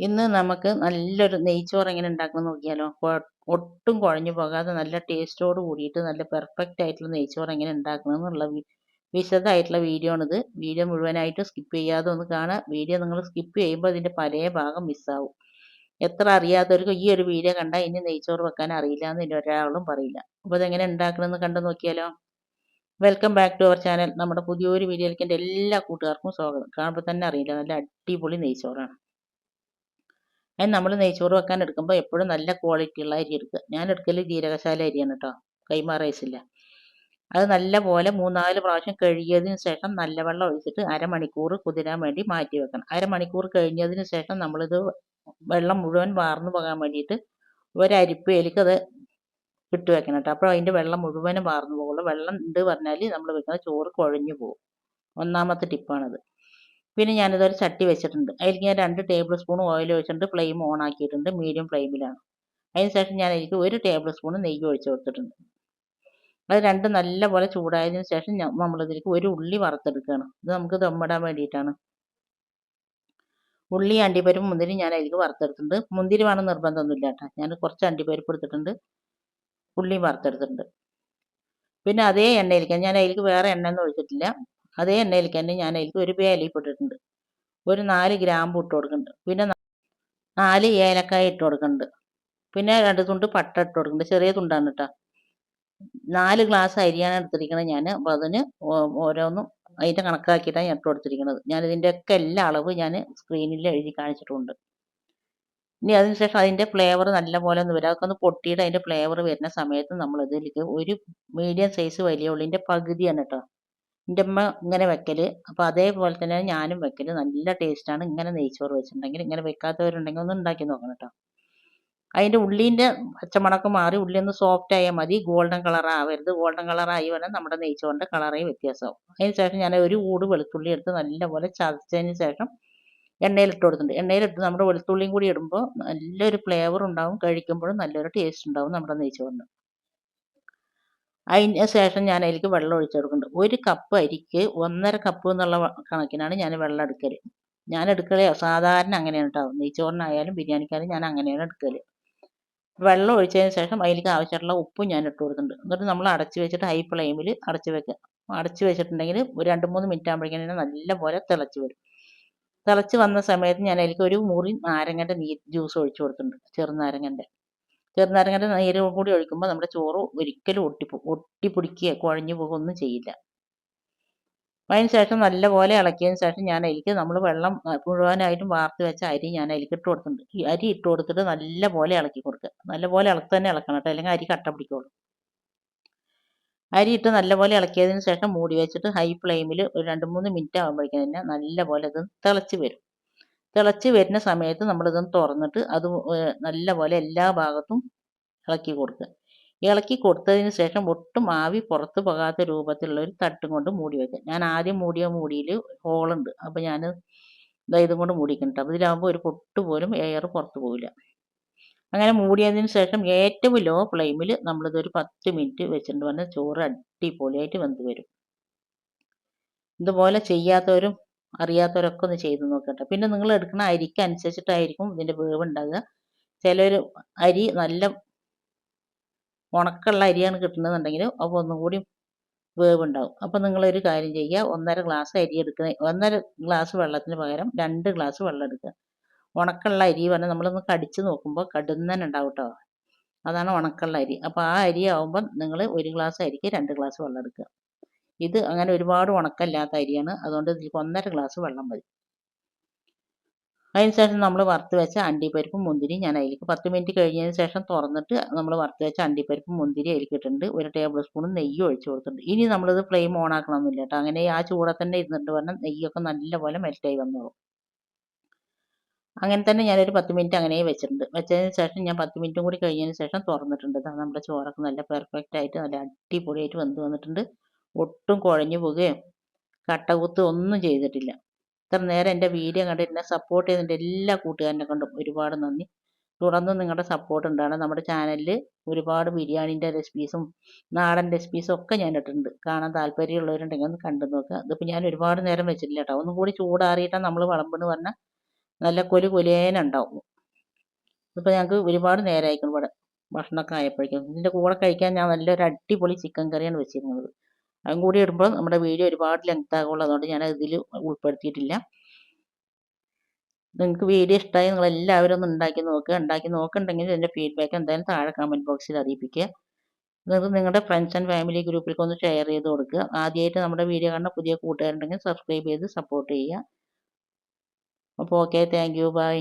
ഇന്ന് നമുക്ക് നല്ലൊരു നെയ്ച്ചോറ് എങ്ങനെ ഉണ്ടാക്കണമെന്ന് നോക്കിയാലോ? ഒട്ടും കുഴഞ്ഞു പോകാതെ നല്ല ടേസ്റ്റോട് കൂടിയിട്ട് നല്ല പെർഫെക്റ്റ് ആയിട്ടുള്ള നെയ്ച്ചോറ് എങ്ങനെ ഉണ്ടാക്കണമെന്നുള്ള വിശദമായിട്ടുള്ള വീഡിയോ ആണിത്. വീഡിയോ മുഴുവനായിട്ട് സ്കിപ്പ് ചെയ്യാതെ ഒന്ന് കാണുക. വീഡിയോ നിങ്ങൾ സ്കിപ്പ് ചെയ്യുമ്പോൾ അതിൻ്റെ പല ഭാഗം മിസ്സാവും. എത്ര അറിയാത്തവർക്ക് ഈ ഒരു വീഡിയോ കണ്ടാൽ ഇനി നെയ്ച്ചോറ് വെക്കാൻ അറിയില്ല എന്ന് ഇനി ഒരാളും പറയില്ല. അപ്പോൾ ഇതെങ്ങനെ ഉണ്ടാക്കണമെന്ന് കണ്ടു നോക്കിയാലോ? Welcome back to our channel. നമ്മുടെ പുതിയൊരു വീഡിയോയിലേക്ക് എൻ്റെ എല്ലാ കൂട്ടുകാർക്കും സ്വാഗതം. കാണുമ്പോൾ തന്നെ അറിയില്ല, നല്ല അടിപൊളി നെയ്ച്ചോറാണ്. അതിന് നമ്മൾ നെയ്ച്ചോറ് വെക്കാൻ എടുക്കുമ്പോൾ എപ്പോഴും നല്ല ക്വാളിറ്റി ഉള്ള അരി എടുക്കുക. ഞാൻ എടുക്കൽ ജീരകശാല അരിയാണ് കേട്ടോ, കൈമ റൈസ് ഇല്ല. അത് നല്ല പോലെ 3-4 പ്രാവശ്യം കഴുകിയതിന് ശേഷം നല്ല വെള്ളം ഒഴിച്ചിട്ട് അരമണിക്കൂർ കുതിരാൻ വേണ്ടി മാറ്റി വെക്കണം. അരമണിക്കൂർ കഴിഞ്ഞതിന് ശേഷം നമ്മളിത് വെള്ളം മുഴുവൻ വാർന്നു പോകാൻ വേണ്ടിയിട്ട് ഒരരിപ്പയിലേക്ക് അത് ഇട്ട് വെക്കണം കേട്ടോ. അപ്പോൾ അതിൻ്റെ വെള്ളം മുഴുവനും വാർന്നു പോകുള്ളൂ. വെള്ളം ഉണ്ട് പറഞ്ഞാൽ നമ്മൾ വെക്കുന്ന ചോറ് കുഴഞ്ഞു പോകും. ഒന്നാമത്തെ ടിപ്പാണത്. പിന്നെ ഞാനിതൊരു ചട്ടി വെച്ചിട്ടുണ്ട്. അതിലേക്ക് ഞാൻ 2 ടേബിൾ സ്പൂൺ ഓയിൽ ഒഴിച്ചിട്ടുണ്ട്. ഫ്ലെയിം ഓൺ ആക്കിയിട്ടുണ്ട്, മീഡിയം ഫ്ലെയിമിലാണ്. അതിന് ശേഷം ഞാൻ അതിലേക്ക് 1 ടേബിൾ സ്പൂൺ നെയ്യ് ഒഴിച്ച് കൊടുത്തിട്ടുണ്ട്. അത് രണ്ടും നല്ലപോലെ ചൂടായതിന് ശേഷം നമ്മളിതിലേക്ക് 1 ഉള്ളി വറുത്തെടുക്കുകയാണ്. ഇത് നമുക്ക് ദമ്മിടാൻ വേണ്ടിയിട്ടാണ്. ഉള്ളി, അണ്ടിപ്പരിപ്പ്, മുന്തിരി ഞാൻ അതിലേക്ക് വറുത്തെടുത്തിട്ടുണ്ട്. മുന്തിരി വേണം നിർബന്ധമൊന്നുമില്ല കേട്ടോ. ഞാൻ കുറച്ച് അണ്ടിപ്പരിപ്പ് എടുത്തിട്ടുണ്ട്, ഉള്ളി വറുത്തെടുത്തിട്ടുണ്ട്. പിന്നെ അതേ എണ്ണയിലേക്ക്, ഞാൻ അതിലേക്ക് വേറെ എണ്ണയൊന്നും ഒഴിച്ചിട്ടില്ല. അതേ എണ്ണയിലേക്ക് തന്നെ ഞാൻ അതിലേക്ക് 1 ബേ ലീഫ് ഇട്ടിട്ടുണ്ട്, ഒരു 4 ഗ്രാമ്പു ഇട്ട് കൊടുക്കുന്നുണ്ട്, പിന്നെ 4 ഏലക്കായ ഇട്ട് കൊടുക്കുന്നുണ്ട്, പിന്നെ 2 തുണ്ട് പട്ട ഇട്ട് കൊടുക്കുന്നുണ്ട്. ചെറിയ തുണ്ടാണ് കേട്ടോ. 4 ഗ്ലാസ് അരിയാണ് എടുത്തിരിക്കുന്നത് ഞാൻ. അപ്പോൾ അതിന് ഓരോന്നും അതിൻ്റെ കണക്കാക്കിയിട്ടാണ് ഞാൻ ഇട്ട് കൊടുത്തിരിക്കുന്നത്. ഞാനിതിൻ്റെയൊക്കെ എല്ലാ അളവ് ഞാൻ സ്ക്രീനിൽ എഴുതി കാണിച്ചിട്ടുണ്ട്. ഇനി അതിനുശേഷം അതിൻ്റെ ഫ്ലേവർ നല്ലപോലെ ഒന്ന് വരും. അതൊക്കെ ഒന്ന് പൊട്ടിയിട്ട് അതിൻ്റെ ഫ്ലേവർ വരുന്ന സമയത്ത് നമ്മൾ ഇതിലേക്ക് ഒരു മീഡിയം സൈസ് വലിയ ഉള്ളിൻ്റെ പകുതിയാണ് കേട്ടോ എൻ്റെ അമ്മ ഇങ്ങനെ വെക്കൽ. അപ്പോൾ അതേപോലെ തന്നെ ഞാനും വെക്കൽ. നല്ല ടേസ്റ്റാണ് ഇങ്ങനെ നെയ്ച്ചോറ് വെച്ചിട്ടുണ്ടെങ്കിൽ. ഇങ്ങനെ വെക്കാത്തവരുണ്ടെങ്കിൽ ഒന്ന് ഉണ്ടാക്കി നോക്കണം കേട്ടോ. അതിൻ്റെ ഉള്ളീൻ്റെ പച്ചമണക്ക് മാറി ഉള്ളി ഒന്ന് സോഫ്റ്റ് ആയാൽ മതി, ഗോൾഡൻ കളർ ആവരുത്. ഗോൾഡൻ കളറായി വന്നാൽ നമ്മുടെ നെയ്ച്ചോറിൻ്റെ കളറേ വ്യത്യാസമാവും. അതിന് ശേഷം ഞാൻ ഒരു കൂട് വെളുത്തുള്ളി എടുത്ത് നല്ലപോലെ ചതച്ചതിന് ശേഷം എണ്ണയിലിട്ട് കൊടുത്തിട്ടുണ്ട്. എണ്ണയിലിട്ട് നമ്മുടെ വെളുത്തുള്ളിയും കൂടി ഇടുമ്പോൾ നല്ലൊരു ഫ്ലേവർ ഉണ്ടാവും, കഴിക്കുമ്പോഴും നല്ലൊരു ടേസ്റ്റ് ഉണ്ടാവും നമ്മുടെ നെയ്ച്ചോറിന്. അതിന് ശേഷം ഞാൻ അതിലേക്ക് വെള്ളം ഒഴിച്ച് കൊടുക്കുന്നുണ്ട്. 1 കപ്പ് അരിക്ക് 1.5 കപ്പ് എന്നുള്ള കണക്കിനാണ് ഞാൻ വെള്ളം എടുക്കൽ. ഞാൻ എടുക്കൽ സാധാരണ അങ്ങനെയാണ് കേട്ടോ. നെയ്ച്ചോറിനായാലും ബിരിയാണിക്കായാലും ഞാൻ അങ്ങനെയാണ് എടുക്കൽ. വെള്ളം ഒഴിച്ചതിന് ശേഷം അതിലേക്ക് ആവശ്യമായിട്ടുള്ള ഉപ്പും ഞാൻ ഇട്ട് കൊടുക്കുന്നുണ്ട്. എന്നിട്ട് നമ്മൾ അടച്ച് വെച്ചിട്ട് ഹൈ ഫ്ലെയിമിൽ അടച്ച് വെക്കുക. അടച്ച് വെച്ചിട്ടുണ്ടെങ്കിൽ ഒരു 2-3 മിനിറ്റ് ആകുമ്പോഴേക്കും നല്ലപോലെ തിളച്ച് വരും. തിളച്ച് വന്ന സമയത്ത് ഞാൻ അതിലേക്ക് ഒരു മുറി നാരങ്ങൻ്റെ ജ്യൂസ് ഒഴിച്ച് കൊടുത്തിട്ടുണ്ട്, ചെറുനാരങ്ങൻ്റെ നീര് കൂടി ഒഴിക്കുമ്പോൾ നമ്മുടെ ചോറ് ഒരിക്കലും ഒട്ടിപ്പിടിക്കുകയോ കുഴഞ്ഞു പോകുകയൊന്നും ചെയ്യില്ല. അതിന് ശേഷം നല്ലപോലെ ഇളക്കിയതിന് ശേഷം ഞാൻ അതിലേക്ക് നമ്മൾ വെള്ളം മുഴുവനായിട്ടും വാർത്ത് വെച്ച അരി ഞാൻ അതിലേക്ക് ഇട്ട് കൊടുത്തിട്ടുണ്ട്. ഈ അരി ഇട്ട് കൊടുത്തിട്ട് നല്ലപോലെ ഇളക്കി കൊടുക്കുക. നല്ലപോലെ തന്നെ ഇളക്കണം കേട്ടോ, അല്ലെങ്കിൽ അരി കട്ട പിടിക്കുള്ളൂ. അരി ഇട്ട് നല്ലപോലെ ഇളക്കിയതിന് ശേഷം മൂടി വെച്ചിട്ട് ഹൈ ഫ്ലെയിമിൽ ഒരു 2-3 മിനിറ്റ് ആകുമ്പോഴേക്കും തന്നെ നല്ലപോലെ ഇത് തിളച്ച് വരും. തിളച്ച് വരുന്ന സമയത്ത് നമ്മളിതൊന്ന് തുറന്നിട്ട് അത് നല്ലപോലെ എല്ലാ ഭാഗത്തും ഇളക്കി കൊടുക്കുക. ഇളക്കി കൊടുത്തതിന് ശേഷം ഒട്ടും ആവി പുറത്ത് പോകാത്ത രൂപത്തിലുള്ള ഒരു തട്ടും കൊണ്ട് മൂടി വെക്കുക. ഞാൻ ആദ്യം മൂടിയ മൂടിയിൽ ഹോളുണ്ട്, അപ്പോൾ ഞാൻ ഇതും കൊണ്ട് മൂടിക്കുന്നുണ്ട്. അപ്പോൾ ഇതിലാകുമ്പോൾ ഒരു പൊട്ട് പോലും എയർ പുറത്ത് പോകില്ല. അങ്ങനെ മൂടിയതിന് ശേഷം ഏറ്റവും ലോ ഫ്ലെയിമിൽ നമ്മളിതൊരു 10 മിനിറ്റ് വെച്ചിട്ട് പറഞ്ഞാൽ ചോറ് അടിപൊളിയായിട്ട് വെന്ത് വരും. ഇതുപോലെ ചെയ്യാത്തവരും അറിയാത്തവരൊക്കെ ഒന്ന് ചെയ്ത് നോക്കട്ടെ. പിന്നെ നിങ്ങൾ എടുക്കുന്ന അരിക്ക് അനുസരിച്ചിട്ടായിരിക്കും ഇതിൻ്റെ വേവ് ഉണ്ടാകുക. ചിലർ അരി നല്ല ഉണക്കമുള്ള അരിയാണ് കിട്ടുന്നതെന്നുണ്ടെങ്കിൽ അപ്പോൾ ഒന്നും കൂടി വേവ് ഉണ്ടാവും. അപ്പോൾ നിങ്ങളൊരു കാര്യം ചെയ്യുക, 1.5 ഗ്ലാസ് അരി എടുക്കുന്ന 1.5 ഗ്ലാസ് വെള്ളത്തിന് പകരം 2 ഗ്ലാസ് വെള്ളം എടുക്കുക. ഉണക്കമുള്ള അരി പറഞ്ഞാൽ നമ്മളൊന്ന് കടിച്ച് നോക്കുമ്പോൾ കടുന്നനെ ഉണ്ടാവും കേട്ടോ, അതാണ് ഉണക്കമുള്ള അരി. അപ്പോൾ ആ അരി ആവുമ്പം നിങ്ങൾ 1 ഗ്ലാസ് അരിക്ക് 2 ഗ്ലാസ് വെള്ളം എടുക്കുക. ഇത് അങ്ങനെ ഒരുപാട് ഉണക്കമില്ലാത്ത അരിയാണ്, അതുകൊണ്ട് ഇതിലേക്ക് 1.5 ഗ്ലാസ് വെള്ളം മതി. അതിന് ശേഷം നമ്മൾ വറുത്ത് വെച്ച അണ്ടിപ്പരിപ്പും മുന്തിരിയും ഞാൻ അതിലേക്ക് 10 മിനിറ്റ് കഴിഞ്ഞതിന് ശേഷം തുറന്നിട്ട് നമ്മൾ വറുത്ത് വെച്ച അണ്ടിപ്പരിപ്പും മുന്തിരി അതിലേക്ക് ഇട്ടിട്ടുണ്ട്. 1 ടേബിൾ സ്പൂൺ നെയ്യ് ഒഴിച്ച് കൊടുത്തിട്ടുണ്ട്. ഇനി നമ്മളിത് ഫ്ലെയിം ഓൺ ആക്കണമെന്നില്ല കേട്ടോ, അങ്ങനെ ആ ചൂടെ തന്നെ ഇരുന്നിട്ട് പറഞ്ഞാൽ നെയ്യൊക്കെ നല്ലപോലെ മെൽറ്റായി വന്നോളും. അങ്ങനെ തന്നെ ഞാനൊരു 10 മിനിറ്റ് അങ്ങനെ വെച്ചിട്ടുണ്ട്. വെച്ചതിന് ശേഷം ഞാൻ 10 മിനിറ്റും കൂടി കഴിഞ്ഞതിന് ശേഷം തുറന്നിട്ടുണ്ട്. നമ്മുടെ ചോറൊക്കെ നല്ല പെർഫെക്റ്റ് ആയിട്ട് നല്ല അടിപൊളിയായിട്ട് വെന്ത് വന്നിട്ടുണ്ട്. ഒട്ടും കുഴഞ്ഞു പോകുകയോ കട്ടകുത്ത് ഒന്നും ചെയ്തിട്ടില്ല. ഇത്ര നേരം എൻ്റെ വീഡിയോ കണ്ട് എന്നെ സപ്പോർട്ട് ചെയ്തതിൻ്റെ എല്ലാ കൂട്ടുകാരനെ കൊണ്ടും ഒരുപാട് നന്ദി. തുടർന്നും നിങ്ങളുടെ സപ്പോർട്ട് ഉണ്ടാണ്. നമ്മുടെ ചാനലിൽ ഒരുപാട് ബിരിയാണീൻ്റെ റെസിപ്പീസും നാടൻ റെസിപ്പീസും ഒക്കെ ഞാൻ ഇട്ടിട്ടുണ്ട്. കാണാൻ താല്പര്യമുള്ളവരുണ്ടെങ്കിൽ ഒന്ന് കണ്ടു നോക്കുക. ഇതിപ്പോൾ ഞാൻ ഒരുപാട് നേരം വെച്ചിട്ടില്ല കേട്ടോ, ഒന്നും കൂടി ചൂടാറിയിട്ടാണ് നമ്മൾ വിളമ്പെന്ന് പറഞ്ഞാൽ നല്ല കൊലുകൊലേനുണ്ടാവും. ഇതിപ്പോൾ ഞങ്ങൾക്ക് ഒരുപാട് നേരമായിരിക്കും ഇവിടെ ഭക്ഷണമൊക്കെ ആയപ്പോഴേക്കും. ഇതിൻ്റെ കൂടെ കഴിക്കാൻ ഞാൻ നല്ലൊരു അടിപൊളി ചിക്കൻ കറിയാണ് വെച്ചിരുന്നത്. അതും കൂടി ഇടുമ്പോൾ നമ്മുടെ വീഡിയോ ഒരുപാട് ലെങ്ത് ആകുള്ളൂ. അതുകൊണ്ട് ഞാൻ ഇതിൽ ഉൾപ്പെടുത്തിയിട്ടില്ല. നിങ്ങൾക്ക് വീഡിയോ ഇഷ്ടമായി നിങ്ങൾ എല്ലാവരും ഒന്ന് ഉണ്ടാക്കി നോക്കുക. ഉണ്ടാക്കി നോക്കുന്നുണ്ടെങ്കിൽ എൻ്റെ ഫീഡ്ബാക്ക് എന്തായാലും താഴെ കമൻറ്റ് ബോക്സിൽ അറിയിപ്പിക്കുക. നിങ്ങൾക്ക് നിങ്ങളുടെ ഫ്രണ്ട്സ് ആൻഡ് ഫാമിലി ഗ്രൂപ്പിലേക്ക് ഒന്ന് ഷെയർ ചെയ്ത് കൊടുക്കുക. ആദ്യമായിട്ട് നമ്മുടെ വീഡിയോ കാണുന്ന പുതിയ കൂട്ടുകാരുണ്ടെങ്കിൽ സബ്സ്ക്രൈബ് ചെയ്ത് സപ്പോർട്ട് ചെയ്യുക. അപ്പോൾ ഓക്കെ, താങ്ക് യു, ബൈ.